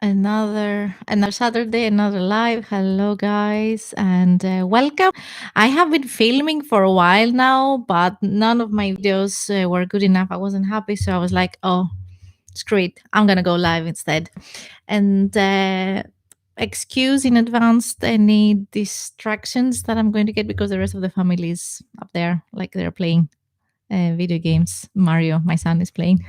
Another Saturday, another live. Hello, guys, and welcome. I have been filming for a while now, but none of my videos were good enough. I wasn't happy, so I was like, "Oh, screw it! I'm gonna go live instead." And excuse in advance any distractions that I'm going to get because the rest of the family is up there, like they're playing video games. Mario, my son, is playing.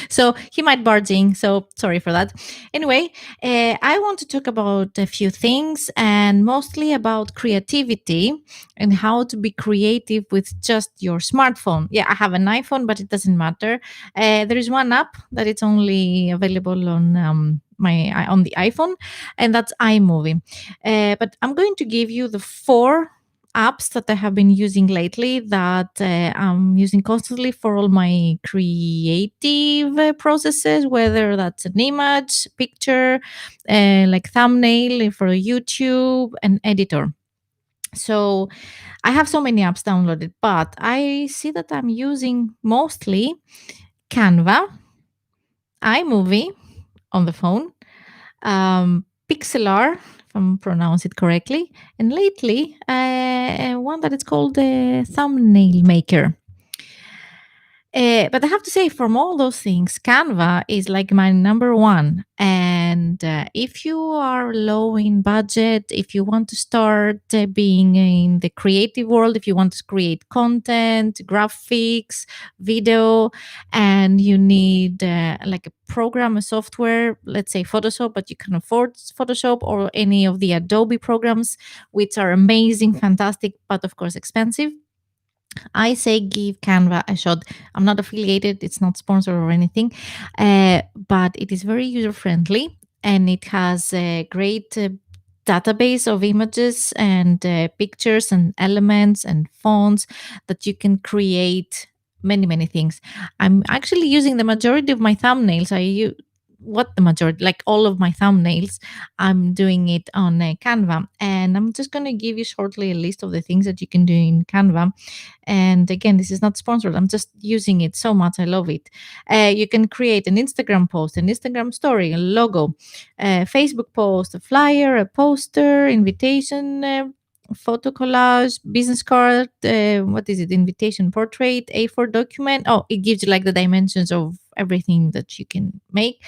So he might barge in. So sorry for that. Anyway, I want to talk about a few things and mostly about creativity and how to be creative with just your smartphone. Yeah, I have an iPhone, but it doesn't matter. There is one app that it's only available on on the iPhone, and that's iMovie. But I'm going to give you the four apps that I have been using lately that I'm using constantly for all my creative processes, whether that's an image, picture, like thumbnail for YouTube, and editor. So I have so many apps downloaded, but I see that I'm using mostly Canva, iMovie on the phone, Pixlr, if I'm pronounce it correctly, and lately one that is called the Thumbnail Maker. But I have to say, from all those things, Canva is like my number one. And if you are low in budget, if you want to start being in the creative world, if you want to create content, graphics, video, and you need like a program, a software, let's say Photoshop, but you can afford Photoshop or any of the Adobe programs, which are amazing, fantastic, but of course expensive, I say give Canva a shot. I'm not affiliated, it's not sponsored or anything, but it is very user friendly and it has a great database of images and pictures and elements and fonts that you can create many things. I'm actually using the majority of my thumbnails. I use what the majority, like all of my thumbnails, I'm doing it on Canva, and I'm just going to give you shortly a list of the things that you can do in Canva. And again, this is not sponsored. I'm just using it so much. I love it. You can create an Instagram post, an Instagram story, a logo, a Facebook post, a flyer, a poster, invitation, photo collage, business card. What is it? Invitation portrait, A4 document. Oh, it gives you like the dimensions of everything that you can make.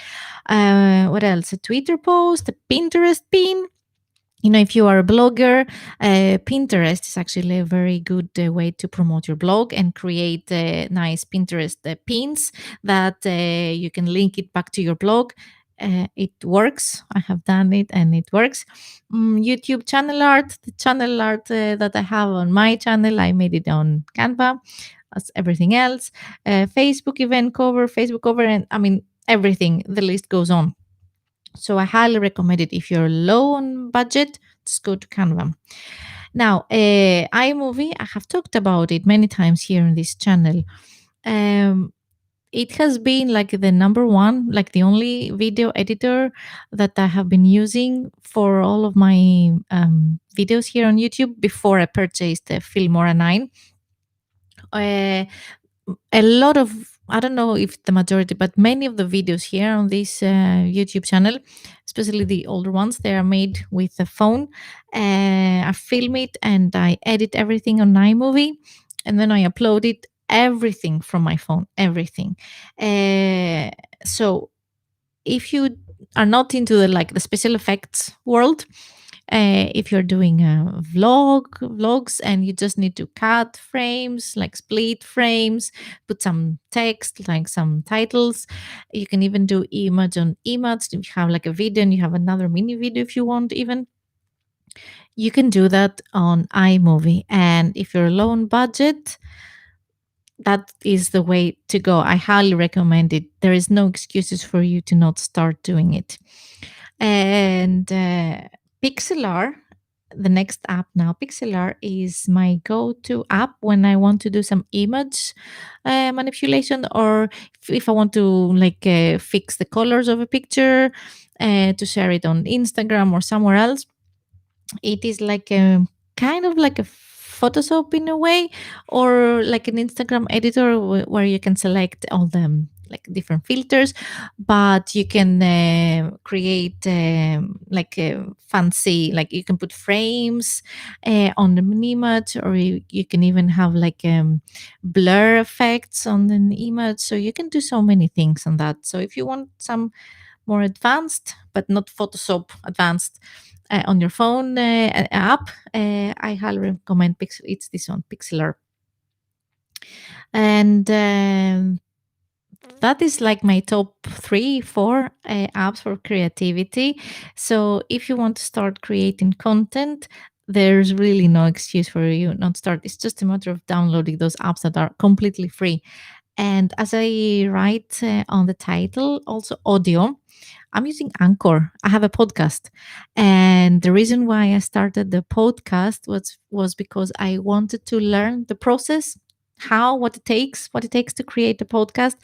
What else? A Twitter post, a Pinterest pin, if you are a blogger, Pinterest is actually a very good way to promote your blog and create nice Pinterest pins that you can link it back to your blog. It works. I have done it and it works. YouTube channel art, the channel art that I have on my channel, I made it on Canva, as everything else. Facebook event cover, Facebook cover, and I mean, everything. The list goes on. So I highly recommend it. If you're low on budget, just go to Canva. Now, iMovie, I have talked about it many times here on this channel. Um, it has been like the number one, like the only video editor that I have been using for all of my videos here on YouTube before I purchased the Filmora 9. A lot of, I don't know if the majority, but many of the videos here on this YouTube channel, especially the older ones, they are made with a phone. I film it and I edit everything on iMovie, and then I upload it everything from my phone, everything. Uh, so if you are not into the special effects world, if you're doing a vlogs and you just need to cut frames, like split frames, put some text, like some titles, you can even do image on image. If you have like a video and you have another mini video, if you want, even you can do that on iMovie. And if you're low on budget, that is the way to go. I highly recommend it. There is no excuses for you to not start doing it. And Pixlr, the next app now, Pixlr is my go-to app when I want to do some image manipulation, or if I want to fix the colors of a picture to share it on Instagram or somewhere else. It is like a kind of like a Photoshop in a way, or like an Instagram editor where you can select all the like different filters, but you can create like fancy, like you can put frames on the image, or you can even have like blur effects on an image. So you can do so many things on that. So if you want some more advanced, but not Photoshop advanced, on your phone app, I highly recommend Pixel. It's this one, Pixlr, and that is like my top three, four apps for creativity. So if you want to start creating content, there's really no excuse for you not to start. It's just a matter of downloading those apps that are completely free. And as I write on the title, also audio, I'm using Anchor. I have a podcast. And the reason why I started the podcast was because I wanted to learn the process, how what it takes to create a podcast.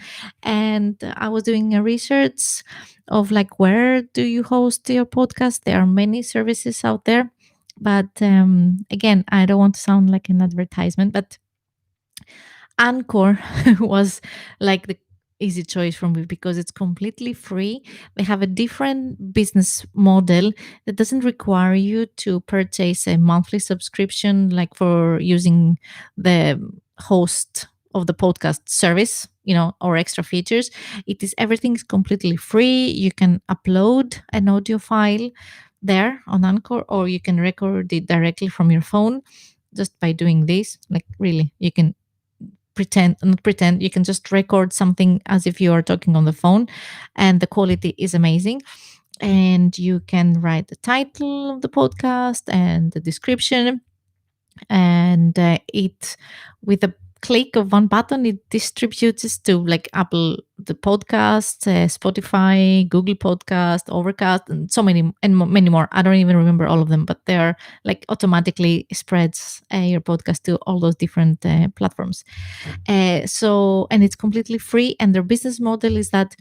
And I was doing a research of like, where do you host your podcast? There are many services out there. But again, I don't want to sound like an advertisement, but Anchor was like the easy choice for me because it's completely free. They have a different business model that doesn't require you to purchase a monthly subscription, like for using the host of the podcast service, or extra features. It is everything's completely free. You can upload an audio file there on Anchor, or you can record it directly from your phone just by doing this. Like, really, you can pretend not pretend, you can just record something as if you are talking on the phone, and the quality is amazing. And you can write the title of the podcast and the description, and it with a click of one button, it distributes it to like Apple the podcast, Spotify, Google Podcast, Overcast, and so many and many more. I don't even remember all of them, but they're like automatically spreads your podcast to all those different platforms. And it's completely free. And their business model is that,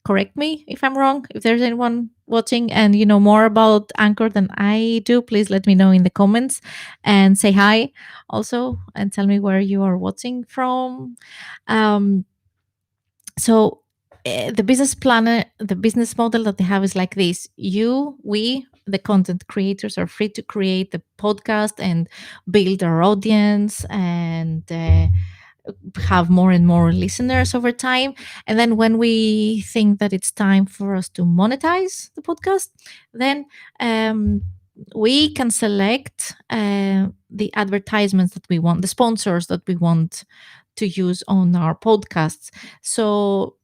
correct me if I'm wrong, if there's anyone watching and you know more about Anchor than I do, please let me know in the comments and say hi also, and tell me where you are watching from. Um, so the business model that they have is like this: we, the content creators, are free to create the podcast and build our audience, and have more and more listeners over time. And then when we think that it's time for us to monetize the podcast, then um, we can select the advertisements that we want, the sponsors that we want to use on our podcasts. So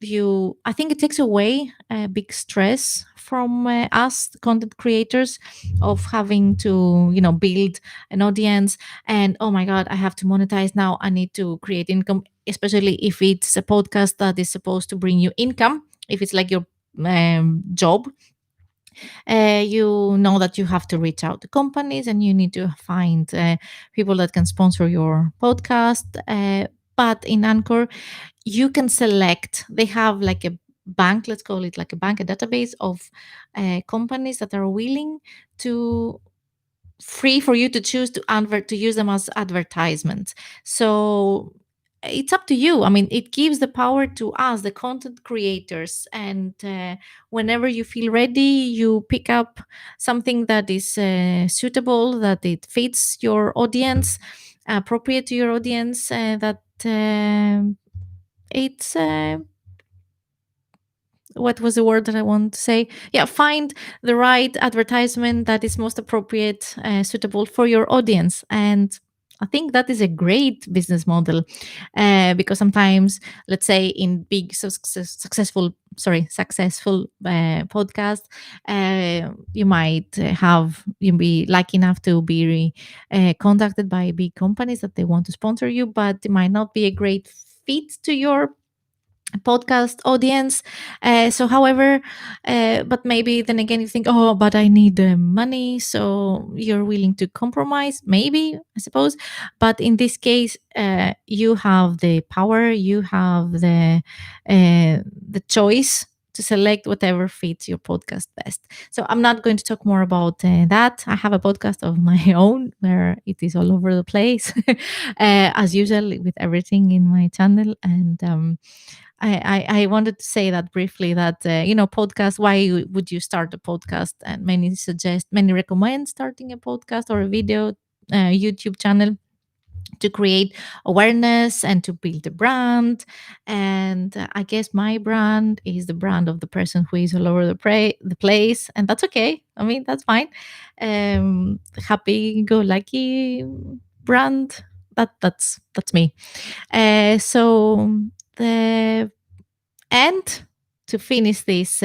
I think it takes away a big stress from us, the content creators, of having to, build an audience, and oh my god, I have to monetize now, I need to create income, especially if it's a podcast that is supposed to bring you income. If it's like your job, you know that you have to reach out to companies and you need to find people that can sponsor your podcast. But in Anchor, you can select, they have like a bank, let's call it like a bank, a database of companies that are willing to, free for you to choose to use them as advertisements. So it's up to you. I mean, it gives the power to us, the content creators, and whenever you feel ready, you pick up something that is suitable, that it fits your audience, appropriate to your audience, that it's what was the word that I want to say? Yeah, find the right advertisement that is most appropriate, suitable for your audience. And I think that is a great business model, because sometimes, let's say in big successful podcast, you might you be lucky enough to be contacted by big companies that they want to sponsor you, but it might not be a great fit to your podcast audience. However, but maybe then again you think, oh, but I need the money, so you're willing to compromise, maybe, I suppose. But in this case, you have the power, you have the choice to select whatever fits your podcast best. So I'm not going to talk more about that. I have a podcast of my own where it is all over the place, as usual with everything in my channel. And I wanted to say that briefly, that podcast, why would you start a podcast? And many recommend starting a podcast or a video YouTube channel to create awareness and to build a brand. And I guess my brand is the brand of the person who is all over the place, and that's okay. I mean, that's fine. Happy go lucky brand. That's me. So the and to finish this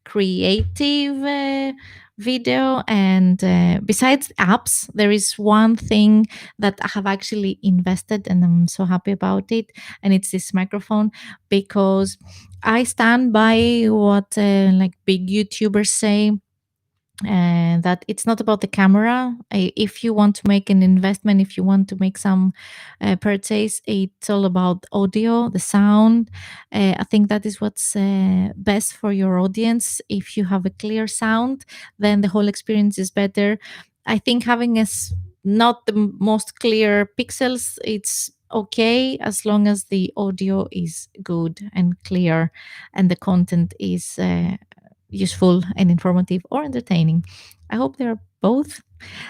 creative video, and besides apps, there is one thing that I have actually invested and I'm so happy about it, and it's this microphone. Because I stand by what like big YouTubers say, and that it's not about the camera. If you want to make an investment, if you want to make some purchase, it's all about audio, the sound. I think that is what's best for your audience. If you have a clear sound, then the whole experience is better. I think having not the most clear pixels, it's okay as long as the audio is good and clear, and the content is useful and informative or entertaining. I hope they're both.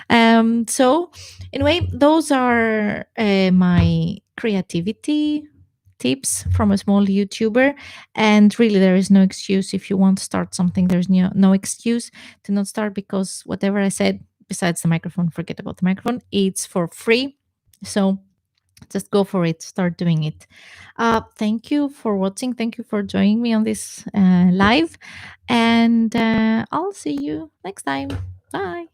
So, anyway, those are my creativity tips from a small YouTuber. And really, there is no excuse if you want to start something. There's no excuse to not start, because whatever I said, besides the microphone, forget about the microphone, it's for free. So, just go for it, start doing it. Thank you for watching, thank you for joining me on this live, and I'll see you next time. Bye.